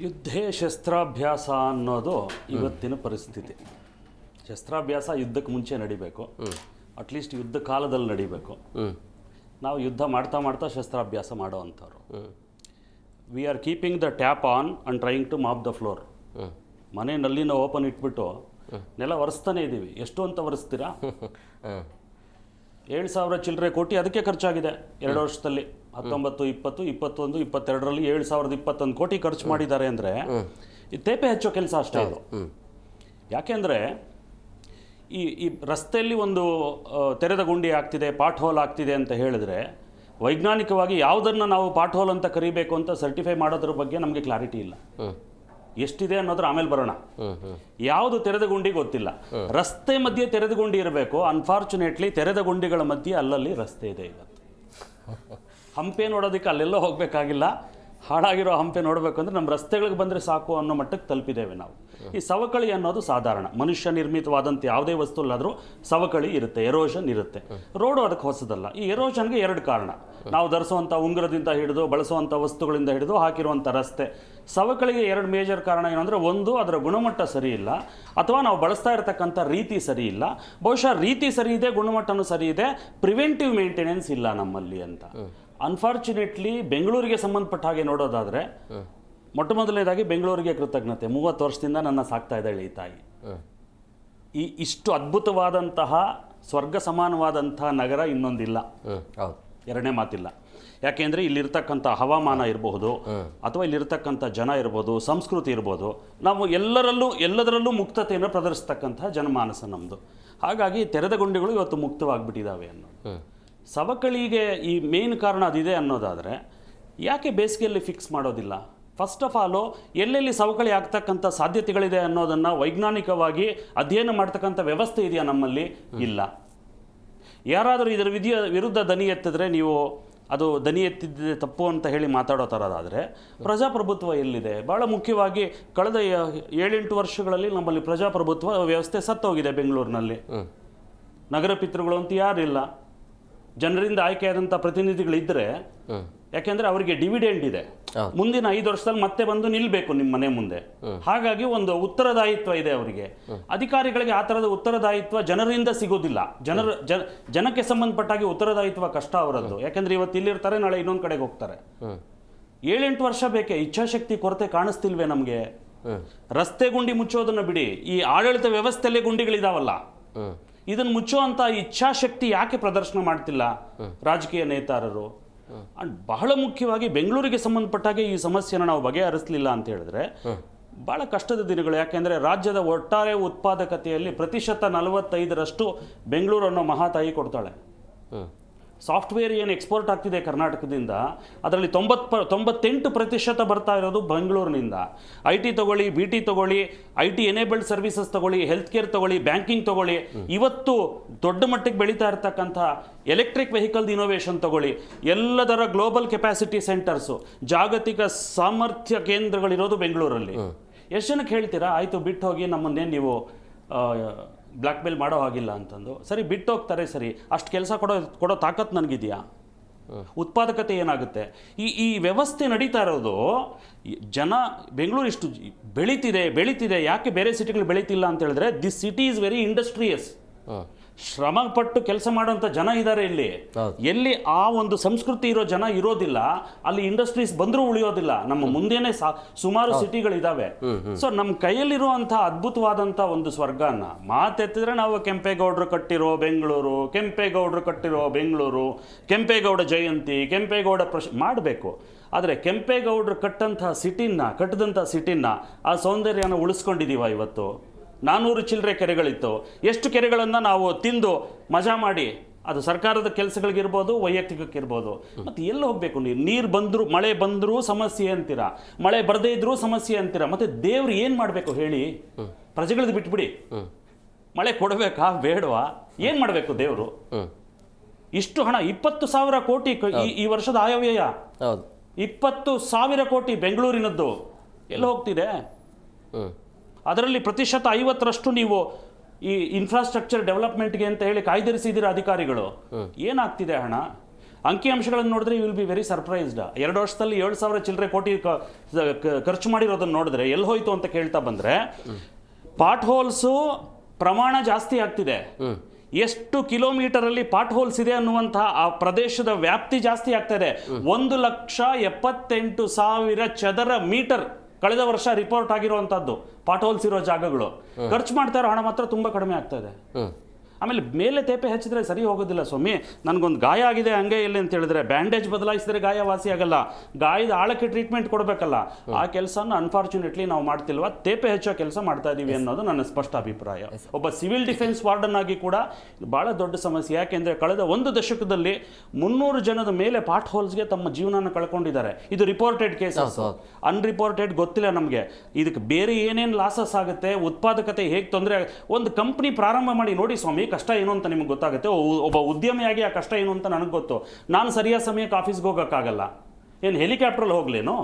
ಯುದ್ಧೇ ಶಸ್ತ್ರಾಭ್ಯಾಸ ಅನ್ನೋದು ಇವತ್ತಿನ ಪರಿಸ್ಥಿತಿ. ಶಸ್ತ್ರಾಭ್ಯಾಸ ಯುದ್ಧಕ್ಕೆ ಮುಂಚೆ ನಡಿಬೇಕು, ಅಟ್ಲೀಸ್ಟ್ ಯುದ್ಧ ಕಾಲದಲ್ಲಿ ನಡಿಬೇಕು. ನಾವು ಯುದ್ಧ ಮಾಡ್ತಾ ಮಾಡ್ತಾ ಶಸ್ತ್ರಾಭ್ಯಾಸ ಮಾಡೋ ಅಂಥವ್ರು. We are keeping the tap on and trying to mop the floor. ಮನೆ ನಲ್ಲಿನ ಓಪನ್ ಇಟ್ಬಿಟ್ಟು ನೆಲ ಒರೆಸ್ತಾನೆ ಇದ್ದೀವಿ. ಎಷ್ಟು ಅಂತ ಒರೆಸ್ತೀರಾ? 7,000 ಚಿಲ್ಲರೆ ಕೋಟಿ ಅದಕ್ಕೆ ಖರ್ಚಾಗಿದೆ 2 ವರ್ಷದಲ್ಲಿ. 19, 20, 21, 22ರಲ್ಲಿ 7,021 ಕೋಟಿ ಖರ್ಚು ಮಾಡಿದ್ದಾರೆ ಅಂದರೆ ಇದು ತೇಪೆ ಹೆಚ್ಚೋ ಕೆಲಸ ಅಷ್ಟೇ ಇದು. ಯಾಕೆಂದರೆ ಈ ರಸ್ತೆಯಲ್ಲಿ ಒಂದು ತೆರೆದ ಗುಂಡಿ ಆಗ್ತಿದೆ, ಪಾಟ್ ಹೋಲ್ ಆಗ್ತಿದೆ ಅಂತ ಹೇಳಿದ್ರೆ ವೈಜ್ಞಾನಿಕವಾಗಿ ಯಾವುದನ್ನು ನಾವು ಪಾಟ್ ಹೋಲ್ ಅಂತ ಕರಿಬೇಕು ಅಂತ ಸರ್ಟಿಫೈ ಮಾಡೋದ್ರ ಬಗ್ಗೆ ನಮಗೆ ಕ್ಲಾರಿಟಿ ಇಲ್ಲ. ಎಷ್ಟಿದೆ ಅನ್ನೋದ್ರ ಆಮೇಲೆ ಬರೋಣ. ಯಾವುದು ತೆರೆದ ಗುಂಡಿ ಗೊತ್ತಿಲ್ಲ. ರಸ್ತೆ ಮಧ್ಯೆ ತೆರೆದ ಗುಂಡಿ ಇರಬೇಕು. ಅನ್ಫಾರ್ಚುನೇಟ್ಲಿ ತೆರೆದ ಗುಂಡಿಗಳ ಮಧ್ಯೆ ಅಲ್ಲಲ್ಲಿ ರಸ್ತೆ ಇದೆ. ಇವತ್ತು ಹಂಪೆ ನೋಡೋದಕ್ಕೆ ಅಲ್ಲೆಲ್ಲೋ ಹೋಗಬೇಕಾಗಿಲ್ಲ. ಹಾಳಾಗಿರೋ ಹಂಪೆ ನೋಡಬೇಕಂದ್ರೆ ನಮ್ಮ ರಸ್ತೆಗಳಿಗೆ ಬಂದರೆ ಸಾಕು ಅನ್ನೋ ಮಟ್ಟಕ್ಕೆ ತಲುಪಿದ್ದೇವೆ ನಾವು. ಈ ಸವಕಳಿ ಅನ್ನೋದು ಸಾಧಾರಣ, ಮನುಷ್ಯ ನಿರ್ಮಿತವಾದಂಥ ಯಾವುದೇ ವಸ್ತುಲ್ಲಾದರೂ ಸವಕಳಿ ಇರುತ್ತೆ, ಎರೋಷನ್ ಇರುತ್ತೆ. ರೋಡು ಅದಕ್ಕೆ ಹೊಸದಲ್ಲ. ಈ ಎರೋಷನ್ಗೆ 2 ಕಾರಣ. ನಾವು ಧರಿಸುವಂಥ ಉಂಗುರದಿಂದ ಹಿಡಿದು ಬಳಸುವಂಥ ವಸ್ತುಗಳಿಂದ ಹಿಡಿದು ಹಾಕಿರುವಂಥ ರಸ್ತೆ. ಸವಕಳಿಗೆ 2 ಮೇಜರ್ ಕಾರಣ ಏನಂದರೆ, ಒಂದು ಅದರ ಗುಣಮಟ್ಟ ಸರಿ ಇಲ್ಲ, ಅಥವಾ ನಾವು ಬಳಸ್ತಾ ಇರತಕ್ಕಂಥ ರೀತಿ ಸರಿ ಇಲ್ಲ. ಬಹುಶಃ ರೀತಿ ಸರಿ ಇದೆ, ಗುಣಮಟ್ಟನೂ ಸರಿ ಇದೆ, ಪ್ರಿವೆಂಟಿವ್ ಮೇಂಟೆನೆನ್ಸ್ ಇಲ್ಲ ನಮ್ಮಲ್ಲಿ ಅಂತ. ಅನ್ಫಾರ್ಚುನೇಟ್ಲಿ ಬೆಂಗಳೂರಿಗೆ ಸಂಬಂಧಪಟ್ಟ ಹಾಗೆ ನೋಡೋದಾದರೆ, ಮೊಟ್ಟ ಮೊದಲನೇದಾಗಿ ಬೆಂಗಳೂರಿಗೆ ಕೃತಜ್ಞತೆ. 30 ವರ್ಷದಿಂದ ನನ್ನ ಸಾಕ್ತಾ ಇದ್ದಾಳೆ ಈ ತಾಯಿ. ಇಷ್ಟು ಅದ್ಭುತವಾದಂತಹ ಸ್ವರ್ಗ ಸಮಾನವಾದಂತಹ ನಗರ ಇನ್ನೊಂದಿಲ್ಲ, ಎರಡನೇ ಮಾತಿಲ್ಲ. ಯಾಕೆಂದರೆ ಇಲ್ಲಿರ್ತಕ್ಕಂಥ ಹವಾಮಾನ ಇರಬಹುದು, ಅಥವಾ ಇಲ್ಲಿರ್ತಕ್ಕಂಥ ಜನ ಇರ್ಬೋದು, ಸಂಸ್ಕೃತಿ ಇರ್ಬೋದು. ನಾವು ಎಲ್ಲದರಲ್ಲೂ ಮುಕ್ತತೆಯನ್ನು ಪ್ರದರ್ಶಿಸ್ತಕ್ಕಂಥ ಜನಮಾನಸ ನಮ್ಮದು. ಹಾಗಾಗಿ ತೆರೆದ ಗುಂಡಿಗಳು ಇವತ್ತು ಮುಕ್ತವಾಗಿಬಿಟ್ಟಿದ್ದಾವೆ ಅನ್ನೋದು. ಸವಕಳಿಗೆ ಈ ಮೇನ್ ಕಾರಣ ಅದಿದೆ ಅನ್ನೋದಾದರೆ, ಯಾಕೆ ಬೇಸಿಗೆಯಲ್ಲಿ ಫಿಕ್ಸ್ ಮಾಡೋದಿಲ್ಲ? ಫಸ್ಟ್ ಆಫ್ ಆಲು ಎಲ್ಲೆಲ್ಲಿ ಸವಕಳಿ ಆಗ್ತಕ್ಕಂಥ ಸಾಧ್ಯತೆಗಳಿದೆ ಅನ್ನೋದನ್ನು ವೈಜ್ಞಾನಿಕವಾಗಿ ಅಧ್ಯಯನ ಮಾಡ್ತಕ್ಕಂಥ ವ್ಯವಸ್ಥೆ ಇದೆಯಾ ನಮ್ಮಲ್ಲಿ? ಇಲ್ಲ. ಯಾರಾದರೂ ಇದರ ವಿರುದ್ಧ ದನಿ ಎತ್ತಿದ್ರೆ ನೀವು ಅದು ದನಿ ಎತ್ತಿದ್ದೆ ತಪ್ಪು ಅಂತ ಹೇಳಿ ಮಾತಾಡೋ ಥರದಾದರೆ, ಪ್ರಜಾಪ್ರಭುತ್ವ ಎಲ್ಲಿದೆ? ಭಾಳ ಮುಖ್ಯವಾಗಿ ಕಳೆದ 7-8 ವರ್ಷಗಳಲ್ಲಿ ನಮ್ಮಲ್ಲಿ ಪ್ರಜಾಪ್ರಭುತ್ವ ವ್ಯವಸ್ಥೆ ಸತ್ತೋಗಿದೆ ಬೆಂಗಳೂರಿನಲ್ಲಿ. ನಗರ ಪಿತೃಗಳು ಅಂತ ಯಾರಿಲ್ಲ. ಜನರಿಂದ ಆಯ್ಕೆಯಾದಂಥ ಪ್ರತಿನಿಧಿಗಳಿದ್ದರೆ, ಯಾಕೆಂದರೆ ಅವರಿಗೆ ಡಿವಿಡೆಂಡ್ ಇದೆ, ಮುಂದಿನ 5 ವರ್ಷದಲ್ಲಿ ಮತ್ತೆ ಬಂದು ನಿಲ್ಲಬೇಕು ನಿಮ್ಮ ಮನೆ ಮುಂದೆ. ಹಾಗಾಗಿ ಒಂದು ಉತ್ತರದಾಯಿತ್ವ ಇದೆ ಅವರಿಗೆ. ಅಧಿಕಾರಿಗಳಿಗೆ ಆ ಥರದ ಉತ್ತರದಾಯಿತ್ವ ಜನರಿಂದ ಸಿಗೋದಿಲ್ಲ. ಜನಕ್ಕೆ ಸಂಬಂಧಪಟ್ಟಾಗಿ ಉತ್ತರದಾಯಿತ್ವ ಕಷ್ಟ ಅವರದ್ದು. ಯಾಕೆಂದರೆ ಇವತ್ತು ಇಲ್ಲಿರ್ತಾರೆ, ನಾಳೆ ಇನ್ನೊಂದು ಕಡೆಗೆ ಹೋಗ್ತಾರೆ. 7-8 ವರ್ಷ ಬೇಕೆ? ಇಚ್ಛಾಶಕ್ತಿ ಕೊರತೆ ಕಾಣಿಸ್ತಿಲ್ವೇ ನಮಗೆ? ರಸ್ತೆ ಗುಂಡಿ ಮುಚ್ಚೋದನ್ನು ಬಿಡಿ, ಈ ಆಡಳಿತ ವ್ಯವಸ್ಥೆಯಲ್ಲೇ ಗುಂಡಿಗಳಿದಾವಲ್ಲ, ಇದನ್ನು ಮುಚ್ಚುವಂಥ ಇಚ್ಛಾಶಕ್ತಿ ಯಾಕೆ ಪ್ರದರ್ಶನ ಮಾಡ್ತಿಲ್ಲ ರಾಜಕೀಯ ನೇತಾರರು? ಅಂಡ್ ಬಹಳ ಮುಖ್ಯವಾಗಿ ಬೆಂಗಳೂರಿಗೆ ಸಂಬಂಧಪಟ್ಟಾಗೆ ಈ ಸಮಸ್ಯೆನ ನಾವು ಬಗೆಹರಿಸಲಿಲ್ಲ ಅಂತ ಹೇಳಿದ್ರೆ ಭಾಳ ಕಷ್ಟದ ದಿನಗಳು. ಯಾಕೆಂದರೆ ರಾಜ್ಯದ ಒಟ್ಟಾರೆ ಉತ್ಪಾದಕತೆಯಲ್ಲಿ 45% ಬೆಂಗಳೂರು ಅನ್ನೋ ಮಹಾತಾಯಿ ಕೊಡ್ತಾಳೆ. ಸಾಫ್ಟ್ವೇರ್ ಏನು ಎಕ್ಸ್ಪೋರ್ಟ್ ಆಗ್ತಿದೆ ಕರ್ನಾಟಕದಿಂದ, ಅದರಲ್ಲಿ 98% ಬರ್ತಾ ಇರೋದು ಬೆಂಗಳೂರಿನಿಂದ. IT ತಗೊಳ್ಳಿ, BT ತಗೊಳ್ಳಿ, IT ಎನೇಬಲ್ಡ್ ಸರ್ವಿಸಸ್ ತಗೊಳ್ಳಿ, ಹೆಲ್ತ್ ಕೇರ್ ತಗೊಳ್ಳಿ, ಬ್ಯಾಂಕಿಂಗ್ ತಗೊಳ್ಳಿ, ಇವತ್ತು ದೊಡ್ಡ ಮಟ್ಟಿಗೆ ಬೆಳೀತಾ ಇರತಕ್ಕಂಥ ಎಲೆಕ್ಟ್ರಿಕ್ ವೆಹಿಕಲ್ ಇನೋವೇಷನ್ ತಗೊಳ್ಳಿ, ಎಲ್ಲದರ ಗ್ಲೋಬಲ್ ಕೆಪಾಸಿಟಿ ಸೆಂಟರ್ಸು, ಜಾಗತಿಕ ಸಾಮರ್ಥ್ಯ ಕೇಂದ್ರಗಳಿರೋದು ಬೆಂಗಳೂರಲ್ಲಿ. ಎಷ್ಟು ಜನಕ್ಕೆ ಹೇಳ್ತೀರಾ ಆಯಿತು ಬಿಟ್ಟು ಹೋಗಿ, ನಮ್ಮನ್ನೇನು ನೀವು ಬ್ಲ್ಯಾಕ್ ಮೇಲ್ ಮಾಡೋ ಹಾಗಿಲ್ಲ ಅಂತಂದು? ಸರಿ, ಬಿಟ್ಟು ಹೋಗ್ತಾರೆ, ಸರಿ, ಅಷ್ಟು ಕೆಲಸ ಕೊಡೋ ತಾಕತ್ತು ನನಗಿದೆಯಾ? ಉತ್ಪಾದಕತೆ ಏನಾಗುತ್ತೆ? ಈ ವ್ಯವಸ್ಥೆ ನಡೀತಾ ಇರೋದು, ಬೆಂಗಳೂರು ಇಷ್ಟು ಬೆಳೀತಿದೆ. ಯಾಕೆ ಬೇರೆ ಸಿಟಿಗಳು ಬೆಳೀತಿಲ್ಲ ಅಂತ ಹೇಳಿದ್ರೆ, this city is very industrious. ಶ್ರಮ ಪಟ್ಟು ಕೆಲಸ ಮಾಡೋಂಥ ಜನ ಇದ್ದಾರೆ ಇಲ್ಲಿ. ಎಲ್ಲಿ ಆ ಒಂದು ಸಂಸ್ಕೃತಿ ಇರೋ ಜನ ಇರೋದಿಲ್ಲ, ಅಲ್ಲಿ ಇಂಡಸ್ಟ್ರೀಸ್ ಬಂದರೂ ಉಳಿಯೋದಿಲ್ಲ. ನಮ್ಮ ಮುಂದೆನೇ ಸುಮಾರು ಸಿಟಿಗಳಿದ್ದಾವೆ. ಸೊ ನಮ್ಮ ಕೈಯಲ್ಲಿರುವಂಥ ಅದ್ಭುತವಾದಂಥ ಒಂದು ಸ್ವರ್ಗನ ಮಾತೆತ್ತಿದ್ರೆ ನಾವು ಕೆಂಪೇಗೌಡರು ಕಟ್ಟಿರೋ ಬೆಂಗಳೂರು, ಕೆಂಪೇಗೌಡ ಜಯಂತಿ, ಕೆಂಪೇಗೌಡ ಮಾಡಬೇಕು. ಆದರೆ ಕೆಂಪೇಗೌಡರು ಕಟ್ಟಿದಂಥ ಸಿಟಿನ ಆ ಸೌಂದರ್ಯನ ಉಳಿಸ್ಕೊಂಡಿದ್ದೀವ ಇವತ್ತು? 400 ಚಿಲ್ಲರೆ ಕೆರೆಗಳಿತ್ತು. ಎಷ್ಟು ಕೆರೆಗಳನ್ನು ನಾವು ತಿಂದು ಮಜಾ ಮಾಡಿ, ಅದು ಸರ್ಕಾರದ ಕೆಲಸಗಳಿಗಿರ್ಬೋದು, ವೈಯಕ್ತಿಕಕ್ಕಿರ್ಬೋದು. ಮತ್ತು ಎಲ್ಲಿ ಹೋಗಬೇಕು? ನೀರು ಬಂದರೂ, ಮಳೆ ಬಂದರೂ ಸಮಸ್ಯೆ ಅಂತೀರಾ, ಮಳೆ ಬರದೇ ಇದ್ರೂ ಸಮಸ್ಯೆ ಅಂತೀರಾ. ಮತ್ತು ದೇವ್ರು ಏನು ಮಾಡಬೇಕು ಹೇಳಿ? ಪ್ರಜೆಗಳದ್ದು ಬಿಟ್ಬಿಡಿ, ಮಳೆ ಕೊಡಬೇಕಾ ಬೇಡವಾ? ಏನು ಮಾಡಬೇಕು ದೇವರು? ಇಷ್ಟು ಹಣ 20,000 ಕೋಟಿ ಈ ವರ್ಷದ ಆಯವ್ಯಯ, 20,000 ಕೋಟಿ ಬೆಂಗಳೂರಿನದ್ದು ಎಲ್ಲಿ ಹೋಗ್ತಿದೆ? ಅದರಲ್ಲಿ 50% ನೀವು ಈ ಇನ್ಫ್ರಾಸ್ಟ್ರಕ್ಚರ್ ಡೆವಲಪ್ಮೆಂಟ್ಗೆ ಅಂತ ಹೇಳಿ ಕಾಯ್ದಿರಿಸಿದ್ದೀರ ಅಧಿಕಾರಿಗಳು. ಏನಾಗ್ತಿದೆ ಹಣ? ಅಂಕಿಅಂಶಗಳನ್ನು ನೋಡಿದ್ರೆ you will be very surprised. 2 ವರ್ಷದಲ್ಲಿ 7,000 ಚಿಲ್ಲರೆ ಕೋಟಿ ಖರ್ಚು ಮಾಡಿರೋದನ್ನು ನೋಡಿದ್ರೆ ಎಲ್ಲಿ ಹೋಯ್ತು ಅಂತ ಕೇಳ್ತಾ ಬಂದರೆ, ಪಾಟ್ ಹೋಲ್ಸು ಪ್ರಮಾಣ ಜಾಸ್ತಿ ಆಗ್ತಿದೆ. ಎಷ್ಟು ಕಿಲೋಮೀಟರಲ್ಲಿ ಪಾಟ್ ಹೋಲ್ಸ್ ಇದೆ ಅನ್ನುವಂತಹ ಆ ಪ್ರದೇಶದ ವ್ಯಾಪ್ತಿ ಜಾಸ್ತಿ ಆಗ್ತಾ ಇದೆ. 1,78,000 ಚದರ ಮೀಟರ್ ಕಳೆದ ವರ್ಷ ರಿಪೋರ್ಟ್ ಆಗಿರುವಂತದ್ದು ಪಾಟ್ ಹೋಲ್ಸ್ ಇರೋ ಜಾಗಗಳು. ಖರ್ಚು ಮಾಡ್ತಾ ಇರೋ ಹಣ ಮಾತ್ರ ತುಂಬಾ ಕಡಿಮೆ ಆಗ್ತಾ ಇದೆ. ಆಮೇಲೆ ಮೇಲೆ ತೇಪೆ ಹಚ್ಚಿದ್ರೆ ಸರಿ ಹೋಗೋದಿಲ್ಲ ಸ್ವಾಮಿ. ನನಗೊಂದು ಗಾಯ ಆಗಿದೆ ಹಂಗೆ ಎಲ್ಲಿ ಅಂತ ಹೇಳಿದ್ರೆ ಬ್ಯಾಂಡೇಜ್ ಬದಲಾಯಿಸಿದ್ರೆ ಗಾಯ ವಾಸಿ ಆಗಲ್ಲ, ಗಾಯದ ಆಳಕ್ಕೆ ಟ್ರೀಟ್ಮೆಂಟ್ ಕೊಡಬೇಕಲ್ಲ. ಆ ಕೆಲಸನ ಅನ್ಫಾರ್ಚುನೇಟ್ಲಿ ನಾವು ಮಾಡ್ತಿಲ್ವಾ, ತೇಪೆ ಹೆಚ್ಚೋ ಕೆಲಸ ಮಾಡ್ತಾ ಇದೀವಿ ಅನ್ನೋದು ನನ್ನ ಸ್ಪಷ್ಟ ಅಭಿಪ್ರಾಯ. ಒಬ್ಬ ಸಿವಿಲ್ ಡಿಫೆನ್ಸ್ ವಾರ್ಡನ್ ಆಗಿ ಕೂಡ ಬಹಳ ದೊಡ್ಡ ಸಮಸ್ಯೆ. ಯಾಕೆಂದ್ರೆ ಕಳೆದ 1 ದಶಕದಲ್ಲಿ 300 ಜನದ ಮೇಲೆ ಪಾಟ್ ಹೋಲ್ಸ್ಗೆ ತಮ್ಮ ಜೀವನನ ಕಳ್ಕೊಂಡಿದ್ದಾರೆ. ಇದು ರಿಪೋರ್ಟೆಡ್ ಕೇಸಸ್. ಅನ್ರಿಪೋರ್ಟೆಡ್ ಗೊತ್ತಿಲ್ಲ ನಮಗೆ. ಇದಕ್ಕೆ ಬೇರೆ ಏನೇನು ಲಾಸಸ್ ಆಗುತ್ತೆ, ಉತ್ಪಾದಕತೆ ಹೇಗೆ ತೊಂದರೆ. ಒಂದು ಕಂಪ್ನಿ ಪ್ರಾರಂಭ ಮಾಡಿ ನೋಡಿ ಸ್ವಾಮಿ, ಕಷ್ಟ ಏನು ಅಂತ ನಿಮ್ಗೆ ಗೊತ್ತಾಗುತ್ತೆ. ಒಬ್ಬ ಉದ್ಯಮಿಯಾಗಿ ಆ ಕಷ್ಟ ಏನು ಅಂತ ನನಗೆ ಗೊತ್ತು. ನಾನು ಸರಿಯಾದ ಸಮಯಕ್ಕೆ ಆಫೀಸ್ಗೆ ಹೋಗೋಕ್ಕಾಗಲ್ಲ, ಏನು ಹೆಲಿಕಾಪ್ಟ್ರಲ್ಲಿ ಹೋಗ್ಲೇನೋ?